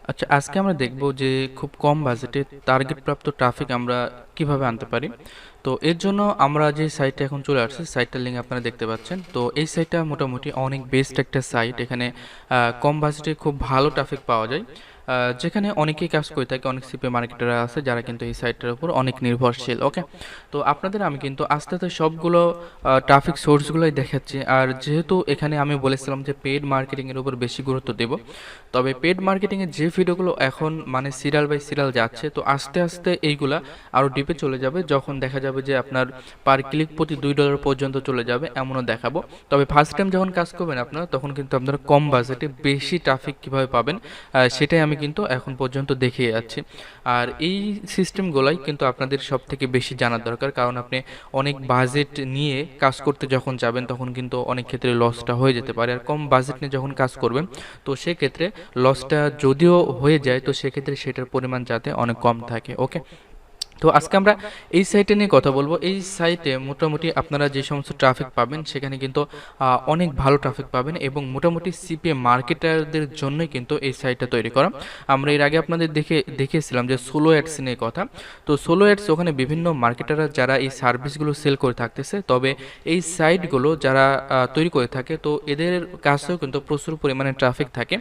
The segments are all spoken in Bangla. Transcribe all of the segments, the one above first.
আচ্ছা, আজকে আমরা দেখব যে খুব কম বাজেটে টার্গেট প্রাপ্ত ট্রাফিক আমরা কিভাবে আনতে পারি। তো এর জন্য আমরা যে সাইটে এখন চলে আসছে, সাইটটার লিঙ্ক আপনারা দেখতে পাচ্ছেন। তো এই সাইটটা মোটামুটি অনেক বেস্ট একটা সাইট। এখানে কম বাজেটে খুব ভালো ট্রাফিক পাওয়া যায়। যেখানে অনেকেই কাজ করে থাকে, অনেক সিপি মার্কেটাররা আছে যারা কিন্তু এই সাইটটার উপর অনেক নির্ভরশীল। ওকে, তো আপনাদের আমি কিন্তু আস্তে আস্তে সবগুলো ট্রাফিক সোর্সগুলোই দেখাচ্ছি। আর যেহেতু এখানে আমি বলেছিলাম যে পেড মার্কেটিংয়ের উপর বেশি গুরুত্ব দেব, তবে পেড মার্কেটিংয়ের যে ভিডিওগুলো এখন মানে সিরিয়াল বাই সিরিয়াল যাচ্ছে, তো আস্তে আস্তে এইগুলা আরও ডিপে চলে যাবে। যখন দেখা যাবে যে আপনার পার ক্লিক প্রতি $2 পর্যন্ত চলে যাবে, এমনও দেখাবো। তবে ফার্স্ট টাইম যখন কাজ করবেন আপনারা, তখন কিন্তু আপনারা কম বাজেটে বেশি ট্রাফিক কীভাবে পাবেন সেটাই আমি কিন্তু এখন পর্যন্ত দেখিয়ে যাচ্ছি। আর এই সিস্টেমগুলোই কিন্তু আপনাদের সব থেকে বেশি জানার দরকার, কারণ আপনি অনেক বাজেট নিয়ে কাজ করতে যখন যাবেন তখন কিন্তু অনেক ক্ষেত্রে লসটা হয়ে যেতে পারে। আর কম বাজেট নিয়ে যখন কাজ করবেন, তো সেক্ষেত্রে লসটা যদিও হয়ে যায়, তো সেক্ষেত্রে সেটার পরিমাণ যাতে অনেক কম থাকে। ওকে, তো আজকে আমরা এই সাইটে নিয়ে কথা বলবো। এই সাইটে মোটামুটি আপনারা যে সমস্ত ট্রাফিক পাবেন, সেখানে কিন্তু অনেক ভালো ট্রাফিক পাবেন, এবং মোটামুটি সিপিএ মার্কেটারদের জন্যই কিন্তু এই সাইটটা তৈরি করা। আমরা এর আগে আপনাদের দেখিয়েছিলাম যে সোলো অ্যাডস নিয়ে কথা। তো সোলো অ্যাডস, ওখানে বিভিন্ন মার্কেটাররা যারা এই সার্ভিসগুলো সেল করে থাকতেছে, তবে এই সাইটগুলো যারা তৈরি করে থাকে, তো এদের কাছেও কিন্তু প্রচুর পরিমাণে ট্রাফিক থাকে,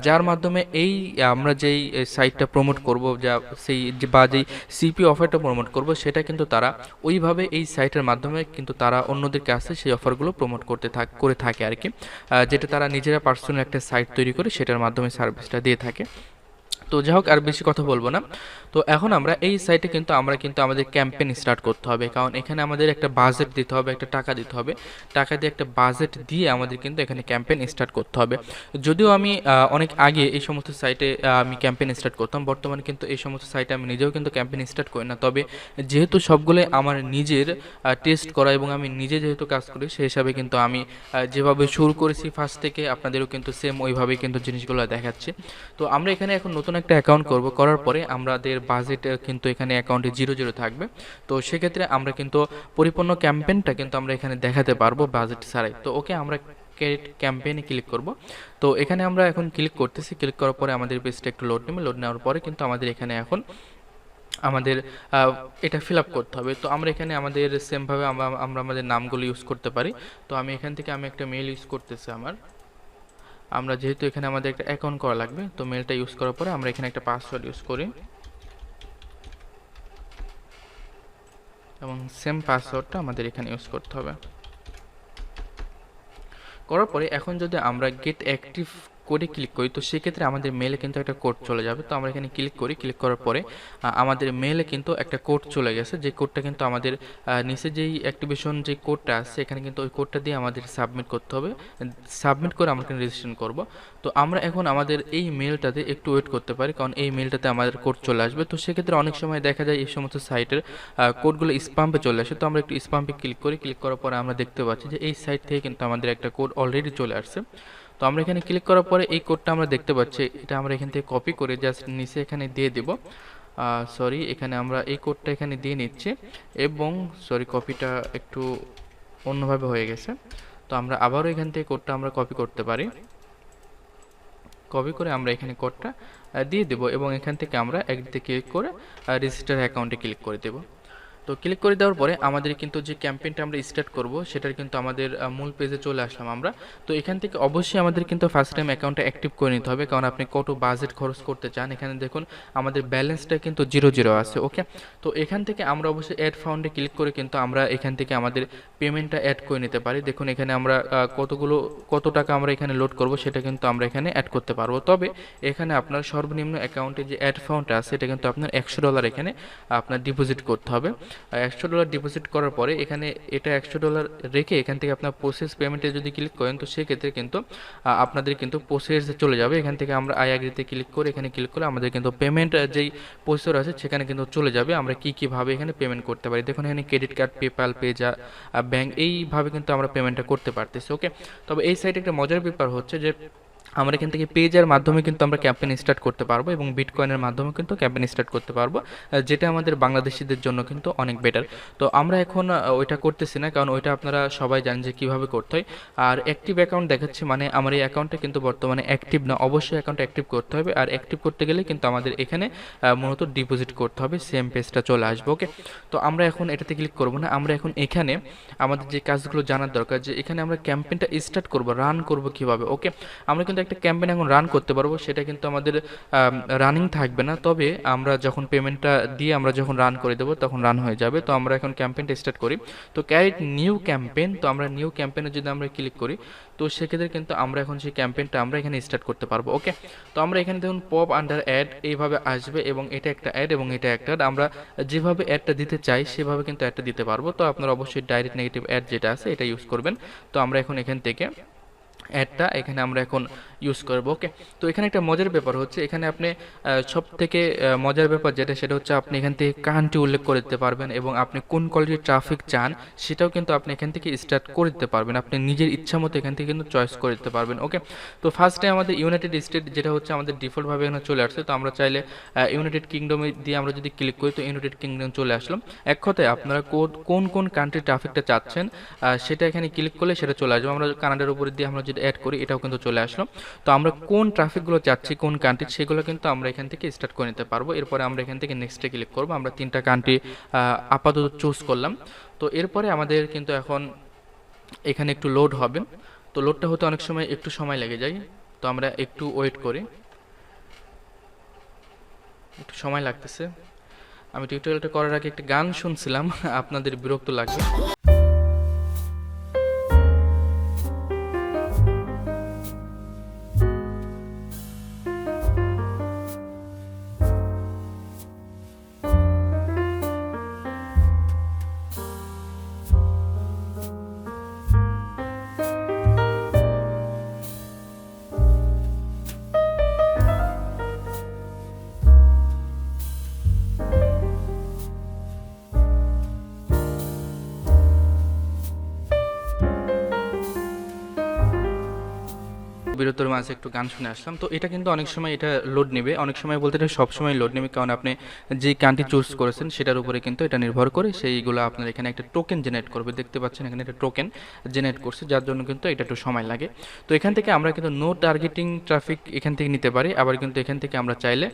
যার মাধ্যমে এই আমরা যেই সাইটটা প্রমোট করব, যা সেই বা যেই সিপি অফারটা প্রমোট করব, সেটা কিন্তু তারা ওইভাবে এই সাইটের মাধ্যমে কিন্তু তারা অন্যদের কাছে সেই অফারগুলো প্রমোট করে থাকে আর কি। যেটা তারা নিজেরা পার্সোনাল একটা সাইট তৈরি করে সেটার মাধ্যমে সার্ভিসটা দিয়ে থাকে। তো যাই হোক, আর বেশি কথা বলবো না। তো এখন আমরা এই সাইটে কিন্তু আমাদের ক্যাম্পেইন স্টার্ট করতে হবে, কারণ এখানে আমাদের একটা বাজেট দিতে হবে, একটা টাকা দিতে হবে। টাকা দিয়ে একটা বাজেট দিয়ে আমাদের কিন্তু এখানে ক্যাম্পেইন স্টার্ট করতে হবে। যদিও আমি অনেক আগে এই সমস্ত সাইটে আমি ক্যাম্পেইন স্টার্ট করতাম, বর্তমানে কিন্তু এই সমস্ত সাইটে আমি নিজেও কিন্তু ক্যাম্পেইন স্টার্ট করি না। তবে যেহেতু সবগুলোই আমার নিজের টেস্ট করা এবং আমি নিজে যেহেতু কাজ করি, সেই হিসাবে কিন্তু আমি যেভাবে শুরু করেছি ফার্স্ট থেকে, আপনাদেরও কিন্তু সেম ওইভাবেই কিন্তু জিনিসগুলো দেখাচ্ছি। তো আমরা এখানে এখন নতুন একটা অ্যাকাউন্ট করব, করার পরে আমাদের বাজেট কিন্তু এখানে অ্যাকাউন্টে 0 থাকবে। তো সেক্ষেত্রে আমরা কিন্তু পরিপূর্ণ ক্যাম্পেইনটা কিন্তু আমরা এখানে দেখাতে পারবো বাজেট ছাড়াই। তো ওকে, আমরা ক্রেডিট ক্যাম্পেইনে ক্লিক করব। তো এখানে আমরা এখন ক্লিক করতেছি। ক্লিক করার পরে আমাদের পেজটা একটু লোড নেবে। লোড নেওয়ার পরে কিন্তু আমাদের এখানে এখন আমাদের এটা ফিল আপ করতে হবে। তো আমরা এখানে আমাদের সেমভাবে আমরা আমাদের নামগুলো ইউজ করতে পারি। তো আমি এখান থেকে একটা মেল ইউজ করতেছি আমার। আমরা যেহেতু এখানে আমাদের একটা অ্যাকাউন্ট করা লাগবে, তো মেলটা ইউজ করার পরে আমরা এখানে একটা পাসওয়ার্ড ইউজ করি, এবং সেম পাসওয়ার্ডটা আমাদের এখানে ইউজ করতে হবে। করার পরে এখন যদি আমরা গেট অ্যাক্টিভ কোডে ক্লিক করি, তো সেক্ষেত্রে আমাদের মেলে কিন্তু একটা কোড চলে যাবে। তো আমরা এখানে ক্লিক করি। ক্লিক করার পরে আমাদের মেলে কিন্তু একটা কোড চলে গেছে, যে কোডটা কিন্তু আমাদের নিচে যেই অ্যাক্টিভেশন যে কোডটা আছে, এখানে কিন্তু ওই কোডটা দিয়ে আমাদের সাবমিট করতে হবে। সাবমিট করে আমরা এখানে রেজিস্ট্রেশন করব। তো আমরা এখন আমাদের এই মেলটাতে একটু ওয়েট করতে পারি, কারণ এই মেলটাতে আমাদের কোড চলে আসবে। তো সেক্ষেত্রে অনেক সময় দেখা যায় এই সমস্ত সাইটের কোডগুলো স্পাম্পে চলে আসে। তো আমরা একটু স্পাম্পে ক্লিক করি। ক্লিক করার পরে আমরা দেখতে পাচ্ছি যে এই সাইট থেকে কিন্তু আমাদের একটা কোড অলরেডি চলে আসছে। তো আমরা এখানে ক্লিক করার পরে এই কোডটা আমরা দেখতে পাচ্ছি, এটা আমরা এখান থেকে কপি করে জাস্ট নিচে এখানে দিয়ে দেব। সরি, এখানে আমরা এই কোডটা এখানে দিয়ে নিচ্ছি, এবং সরি, কপিটা একটু অন্যভাবে হয়ে গেছে। তো আমরা আবারও এখান থেকে কোডটা আমরা কপি করতে পারি। কপি করে আমরা এখানে কোডটা দিয়ে দেব, এবং এখান থেকে আমরা একদিকে ক্লিক করে রেজিস্টার অ্যাকাউন্টে ক্লিক করে দেব। তো ক্লিক করে দেওয়ার পরে আমাদের কিন্তু যে ক্যাম্পেইনটা আমরা স্টার্ট করব, সেটার কিন্তু আমাদের মূল পেজে চলে আসলাম আমরা। তো এখান থেকে অবশ্যই আমাদের কিন্তু ফার্স্ট টাইম অ্যাকাউন্টটা অ্যাক্টিভ করে নিতে হবে, কারণ আপনি কত বাজেট খরচ করতে চান। এখানে দেখুন আমাদের ব্যালেন্সটা কিন্তু 0 আছে। ওকে, তো এখান থেকে আমরা অবশ্যই অ্যাড ফাউন্ডে ক্লিক করে কিন্তু আমরা এখান থেকে আমাদের পেমেন্টটা অ্যাড করে নিতে পারি। দেখুন এখানে আমরা কত টাকা আমরা এখানে লোড করব, সেটা কিন্তু আমরা এখানে অ্যাড করতে পারবো। তবে এখানে আপনার সর্বনিম্ন অ্যাকাউন্টে যে অ্যাড ফাউন্ডটা আছে, এটা কিন্তু আপনার $100 এখানে আপনার ডিপোজিট করতে হবে। $100 ডিপোজিট করার পরে এখানে এটা $100 রেখে এখান থেকে আপনার প্রসেস পেমেন্টে যদি ক্লিক করেন, তো সেক্ষেত্রে কিন্তু আপনাদের কিন্তু প্রসেসে চলে যাবে। এখান থেকে আমরা আই অ্যাগ্রিতে ক্লিক করে এখানে ক্লিক করে আমাদের কিন্তু পেমেন্ট যেই প্রসেসর আছে সেখানে কিন্তু চলে যাবে। আমরা কীভাবে এখানে পেমেন্ট করতে পারি, দেখুন এখানে credit card, PayPal, Payza, bank, এইভাবে কিন্তু আমরা পেমেন্টটা করতে পারতেছি। ওকে, তবে এই সাইটে একটা মজার ব্যাপার হচ্ছে যে আমরা এখান থেকে পেজের মাধ্যমে কিন্তু আমরা ক্যাম্পেইন স্টার্ট করতে পারবো এবং বিটকয়েনের মাধ্যমে কিন্তু ক্যাম্পেইন স্টার্ট করতে পারবো, যেটা আমাদের বাংলাদেশিদের জন্য কিন্তু অনেক বেটার। তো আমরা এখন ওইটা করতেছি না, কারণ ওইটা আপনারা সবাই জানেন যে কীভাবে করতে হয়। আর অ্যাক্টিভ অ্যাকাউন্ট দেখাচ্ছি, মানে আমার এই অ্যাকাউন্টটা কিন্তু বর্তমানে অ্যাক্টিভ না, অবশ্যই অ্যাকাউন্ট অ্যাক্টিভ করতে হবে। আর অ্যাক্টিভ করতে গেলে কিন্তু আমাদের এখানে মূলত ডিপোজিট করতে হবে, সেম পেজটা চলে আসবে। ওকে, তো আমরা এখন এটাতে ক্লিক করবো না, আমরা এখন এখানে আমাদের যে কাজগুলো জানার দরকার, যে এখানে আমরা ক্যাম্পেইনটা স্টার্ট করবো, রান করবো কীভাবে। ওকে, আমরা কিন্তু একটা ক্যাম্পেইন এখন রান করতে পারবো, সেটা কিন্তু আমাদের রানিং থাকবে না, তবে আমরা যখন পেমেন্টটা দিয়ে আমরা যখন রান করে দেবো তখন রান হয়ে যাবে। তো আমরা এখন ক্যাম্পেইনটা স্টার্ট করি। তো ক্যারিট নিউ ক্যাম্পেইন, তো আমরা নিউ ক্যাম্পেইনে যদি আমরা ক্লিক করি, তো সেক্ষেত্রে কিন্তু আমরা এখন সেই ক্যাম্পেইনটা আমরা এখানে স্টার্ট করতে পারবো। ওকে, তো আমরা এখানে দেখুন পপ আন্ডার অ্যাড এইভাবে আসবে, এবং এটা একটা অ্যাড এবং এটা একটা অ্যাড। আমরা যেভাবে অ্যাডটা দিতে চাই সেভাবে কিন্তু অ্যাডটা দিতে পারবো। তো আপনারা অবশ্যই ডাইরেক্ট নেগেটিভ অ্যাড যেটা আছে এটা ইউজ করবেন। তো আমরা এখন এখান থেকে অ্যাডটা এখানে আমরা এখন ইউজ করবো। ওকে, তো এখানে একটা মজার ব্যাপার হচ্ছে, এখানে আপনি সব থেকে মজার ব্যাপার যেটা, সেটা হচ্ছে আপনি এখান থেকে কান্ট্রি উল্লেখ করে দিতে পারবেন, এবং আপনি কোন কোয়ালিটির ট্রাফিক চান সেটাও কিন্তু আপনি এখান থেকে স্টার্ট করে দিতে পারবেন, আপনি নিজের ইচ্ছা মতো এখান থেকে কিন্তু চয়েস করে দিতে পারবেন। ওকে, তো ফার্স্টে আমাদের ইউনাইটেড স্টেট যেটা হচ্ছে আমাদের ডিফল্টভাবে এখানে চলে আসছে। তো আমরা চাইলে ইউনাইটেড কিংডমে দিয়ে আমরা যদি ক্লিক করি, তো ইউনাইটেড কিংডম চলে আসলাম। এক কথায় আপনারা কোন কোন কান্ট্রির ট্রাফিকটা চাচ্ছেন সেটা এখানে ক্লিক করলে সেটা চলে আসবে। আমরা কানাডার উপরে দিয়ে আমরা যদি অ্যাড করি, এটাও কিন্তু চলে আসলো। তো আমরা কোন ট্রাফিকগুলো চাচ্ছি কোন কান্ট্রি, সেগুলো কিন্তু আমরা এখান থেকে স্টার্ট করে নিতে পারবো। এরপরে আমরা এখান থেকে নেক্সটে ক্লিক করবো। আমরা 3টা কান্ট্রি আপাতত চুজ করলাম। তো এরপরে আমাদের কিন্তু এখন এখানে একটু লোড হবে। তো লোডটা হতে অনেক সময় একটু সময় লেগে যায়, তো আমরা একটু ওয়েট করি, একটু সময় লাগতেছে। আমি টিউটোরিয়ালটা করার আগে একটা গান শুনছিলাম, আপনাদের বিরক্ত লাগবে। বিরতির মাঝে একটু গান শুনে আসলাম। তো এটা কিন্তু অনেক সময় এটা লোড নেবে, অনেক সময় বলতে এটা সবসময় লোড নেবে, কারণ আপনি যে কান্ট্রি চুজ করেছেন সেটার উপরে কিন্তু এটা নির্ভর করে, সেইগুলো আপনার এখানে একটা টোকেন জেনারেট করবে। দেখতে পাচ্ছেন এখানে একটা টোকেন জেনারেট করছে, যার জন্য কিন্তু এটা একটু সময় লাগে। তো এখান থেকে আমরা কিন্তু নো টার্গেটিং ট্রাফিক এখান থেকে নিতে পারি, আবার কিন্তু এখান থেকে আমরা চাইলে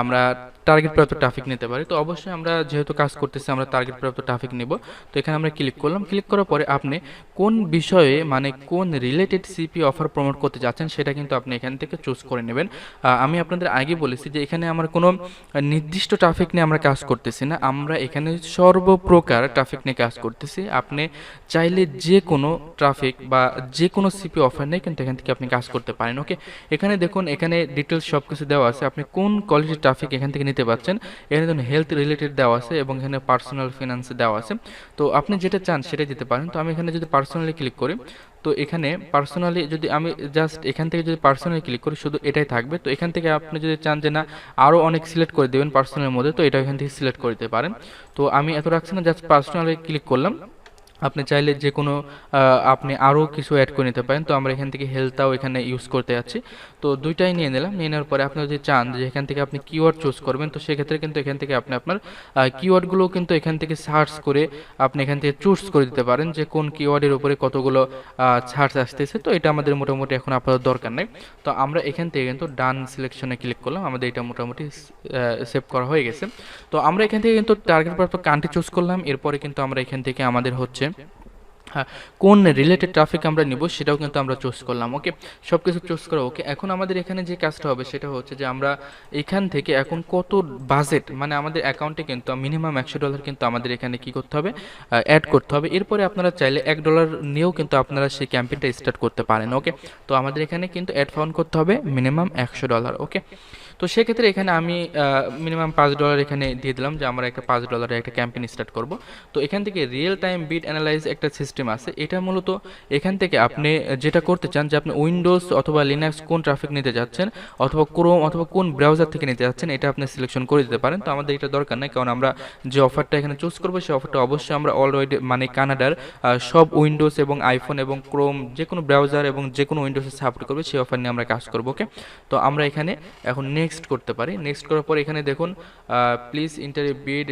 আমরা টার্গেট প্রাপ্ত ট্রাফিক নিতে পারি। তো অবশ্যই আমরা যেহেতু কাজ করতেছি আমরা টার্গেট প্রাপ্ত ট্রাফিক নিব। তো এখানে আমরা ক্লিক করলাম, ক্লিক করার পরে আপনি কোন বিষয়ে মানে কোন রিলেটেড সিপি অফার প্রমোট করতে যাচ্ছেন সেটা কিন্তু আপনি এখান থেকে চুজ করে নেবেন। আমি আপনাদের আগে বলেছি যে এখানে আমার কোনো নির্দিষ্ট ট্রাফিক নিয়ে আমরা কাজ করতেছি না, আমরা এখানে সর্বপ্রকার ট্রাফিক নিয়ে কাজ করতেছি। আপনি চাইলে যে কোনো ট্রাফিক বা যে কোনো সিপি অফার নিয়ে কিন্তু এখান থেকে আপনি কাজ করতে পারেন। ওকে, এখানে দেখুন এখানে ডিটেলস সব কিছু দেওয়া আছে, আপনি কোন কোয়ালিটির ট্রাফিক এখান থেকে নিতে পারছেন। এখানে দেখুন হেলথ রিলেটেড দেওয়া আছে এবং এখানে পার্সোনাল ফিনান্স দেওয়া আছে। তো আপনি যেটা চান সেটাই দিতে পারেন। তো আমি এখানে যদি পার্সোনালি ক্লিক করি, তো এখানে পার্সোনালি যদি আমি জাস্ট এখান থেকে যদি পার্সোনালি ক্লিক করি শুধু এটাই থাকবে। তো এখান থেকে আপনি যদি চান যে না আরও অনেক সিলেক্ট করে দেবেন পার্সোনালের মধ্যে, তো এটা এখান থেকে সিলেক্ট করে দিতে পারেন। তো আমি এত রাখছি না, জাস্ট পার্সোনালি ক্লিক করলাম। আপনি চাইলে যে কোনো আপনি আরও কিছু অ্যাড করে নিতে পারেন। তো আমরা এখান থেকে হেলথটাও এখানে ইউজ করতে যাচ্ছি। তো দুইটাই নিয়ে নিলাম, নিয়ে নেওয়ার পরে আপনি যদি চান যে এখান থেকে আপনি কিওয়ার্ড চুজ করবেন, তো সেক্ষেত্রে কিন্তু এখান থেকে আপনি আপনার কিওয়ার্ডগুলো কিন্তু এখান থেকে সার্চ করে আপনি এখান থেকে চুজ করে দিতে পারেন যে কোন কিওয়ার্ডের উপরে কতগুলো সার্চ আসতেছে। তো এটা আমাদের মোটামুটি এখন আপাতত দরকার নেই। তো আমরা এখান থেকে কিন্তু ডান সিলেকশনে ক্লিক করলাম, আমাদের এটা মোটামুটি সেভ করা হয়ে গেছে। তো আমরা এখান থেকে কিন্তু টার্গেট প্রাপ্ত কান্ট্রি চুজ করলাম। এরপরে কিন্তু আমরা এখান থেকে আমাদের হচ্ছে কোন রিলেটেড ট্রাফিক আমরা নিব সেটাও কিন্তু আমরা চুজ করলাম। ওকে, সব কিছু চুজ করা ওকে। এখন আমাদের এখানে যে কাজটা হবে সেটা হচ্ছে যে আমরা এখান থেকে এখন কত বাজেট, মানে আমাদের অ্যাকাউন্টে কিন্তু মিনিমাম $100 কিন্তু আমাদের এখানে কি করতে হবে, অ্যাড করতে হবে। এরপরে আপনারা চাইলে $1 নিয়েও কিন্তু আপনারা সেই ক্যাম্পেইনটা স্টার্ট করতে পারেন। ওকে, তো আমাদের এখানে কিন্তু অ্যাড ফাউন্ড করতে হবে মিনিমাম $100। ওকে, তো সেক্ষেত্রে এখানে আমি মিনিমাম $5 এখানে দিয়ে দিলাম যে আমরা একটা $5 একটা ক্যাম্পেইন স্টার্ট করব। তো এখান থেকে রিয়েল টাইম বিট অ্যানালাইজ একটা সিস্টেম সিস্টেম আছে, এটা মূলত এখান থেকে আপনি যেটা করতে চান যে আপনি উইন্ডোজ অথবা লিনাক্স কোন ট্রাফিক নিতে যাচ্ছেন অথবা ক্রোম অথবা কোন ব্রাউজার থেকে নিতে যাচ্ছেন এটা আপনি সিলেকশন করে দিতে পারেন। তো আমাদের এটা দরকার নাই, কারণ আমরা যে অফারটা এখানে চুজ করবো সেই অফারটা অবশ্যই আমরা অলরেডি মানে কানাডার সব উইন্ডোজ এবং আইফোন এবং ক্রোম যে কোনো ব্রাউজার এবং যে কোনো উইন্ডোজে সাপোর্ট করবে সেই অফার নিয়ে আমরা কাজ করবো। ওকে, তো আমরা এখানে এখন নেক্সট করতে পারি। নেক্সট করার পর এখানে দেখুন প্লিজ ইন্টার এ বিড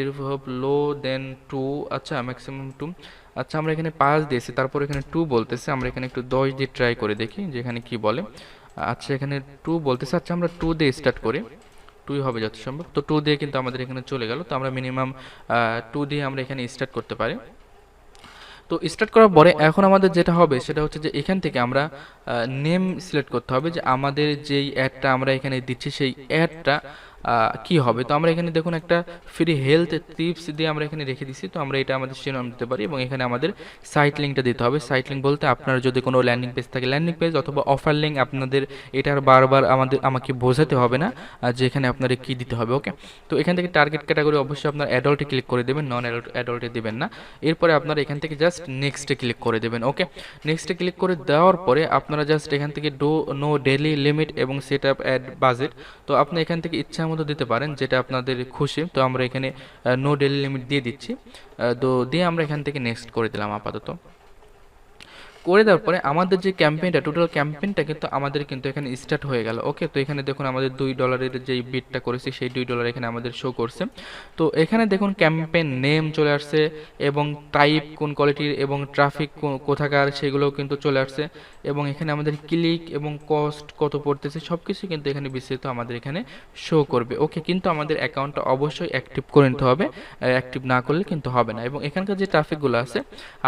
লো দেন 2, আচ্ছা ম্যাক্সিমাম 2, আচ্ছা আমরা এখানে 5 দিয়েছি, তারপর এখানে 2 বলতেছে, আমরা এখানে একটু 10 দিয়ে ট্রাই করে দেখি যে এখানে কি বলে। আচ্ছা এখানে 2 বলতেছে, আচ্ছা আমরা 2 দিয়ে স্টার্ট করি, 2 হবে যত সম্ভব। তো 2 দিয়ে কিন্তু আমাদের এখানে চলে গেল, তো আমরা মিনিমাম 2 দিয়ে আমরা এখানে স্টার্ট করতে পারি। তো স্টার্ট করার পরে এখন আমাদের যেটা হবে সেটা হচ্ছে যে এখান থেকে আমরা নেম সিলেক্ট করতে হবে যে আমাদের যেই অ্যাডটা আমরা এখানে দিচ্ছি সেই অ্যাডটা কি হবে। তো আমরা এখানে দেখুন একটা ফ্রি হেলথ টিপস দিয়ে আমরা এখানে রেখে দিচ্ছি, তো আমরা এটা আমাদের শিরোনাম দিতে পারি এবং এখানে আমাদের সাইট লিঙ্কটা দিতে হবে। সাইট লিঙ্ক বলতে আপনার যদি কোনো ল্যান্ডিং পেজ থাকে ল্যান্ডিং পেজ অথবা অফার লিঙ্ক, আপনাদের এটার বারবার আমাকে বোঝাতে হবে না যে এখানে আপনাদের কি দিতে হবে। ওকে, তো এখান থেকে টার্গেট ক্যাটাগরি অবশ্যই আপনার অ্যাডাল্টে ক্লিক করে দেবেন, নন অ্যাডাল্টে দেবেন না। এরপরে আপনারা এখান থেকে জাস্ট নেক্সটে ক্লিক করে দেবেন। ওকে, নেক্সটে ক্লিক করে দেওয়ার পরে আপনারা জাস্ট এখান থেকে নো ডেইলি লিমিট এবং সেট আপ অ্যাড বাজেট, তো আপনি এখান থেকে ইচ্ছা মতো দিতে পারেন যেটা আপনাদের খুশি। তো আমরা এখানে নো ডেইলি লিমিট দিয়ে দিচ্ছি, তো দিয়ে আমরা এখান থেকে নেক্সট করে দিলাম আপাতত। করে দেওয়ার পরে আমাদের যে ক্যাম্পেইনটা টোটাল ক্যাম্পেইনটা কিন্তু আমাদের কিন্তু এখানে স্টার্ট হয়ে গেল। ওকে, তো এখানে দেখুন আমাদের $2 যেই বিটটা করেছি সেই $2 এখানে আমাদের শো করছে। তো এখানে দেখুন ক্যাম্পেইন নেম চলে আসছে এবং টাইপ কোন কোয়ালিটির এবং ট্রাফিক কোথাকার সেগুলোও কিন্তু চলে আসছে এবং এখানে আমাদের ক্লিক এবং কস্ট কত পড়তেছে সব কিছু কিন্তু এখানে বিস্তারিত আমাদের এখানে শো করবে। ওকে, কিন্তু আমাদের অ্যাকাউন্টটা অবশ্যই অ্যাক্টিভ করে নিতে হবে, অ্যাক্টিভ না করলে কিন্তু হবে না। এবং এখানকার যে ট্রাফিকগুলো আছে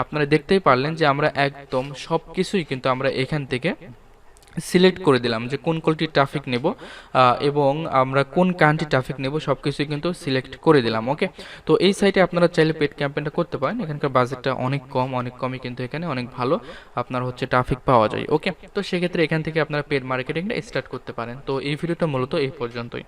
আপনারা দেখতেই পারলেন যে আমরা একদম সব কিছুই কিন্তু আমরা এখান থেকে সিলেক্ট করে দিলাম যে কোন কোয়ালিটির ট্রাফিক নেব এবং আমরা কোন কান্ট্রি ট্রাফিক নেব সব কিছুই কিন্তু সিলেক্ট করে দিলাম। ওকে, তো এই সাইটে আপনারা চাইলে পেড ক্যাম্পেইনটা করতে পারেন, এখানকার বাজেটটা অনেক কমই কিন্তু এখানে অনেক ভালো আপনার হচ্ছে ট্রাফিক পাওয়া যায়। ওকে, তো সেক্ষেত্রে এখান থেকে আপনারা পেড মার্কেটিংটা স্টার্ট করতে পারেন। তো এই ভিডিওটা মূলত এই পর্যন্তই।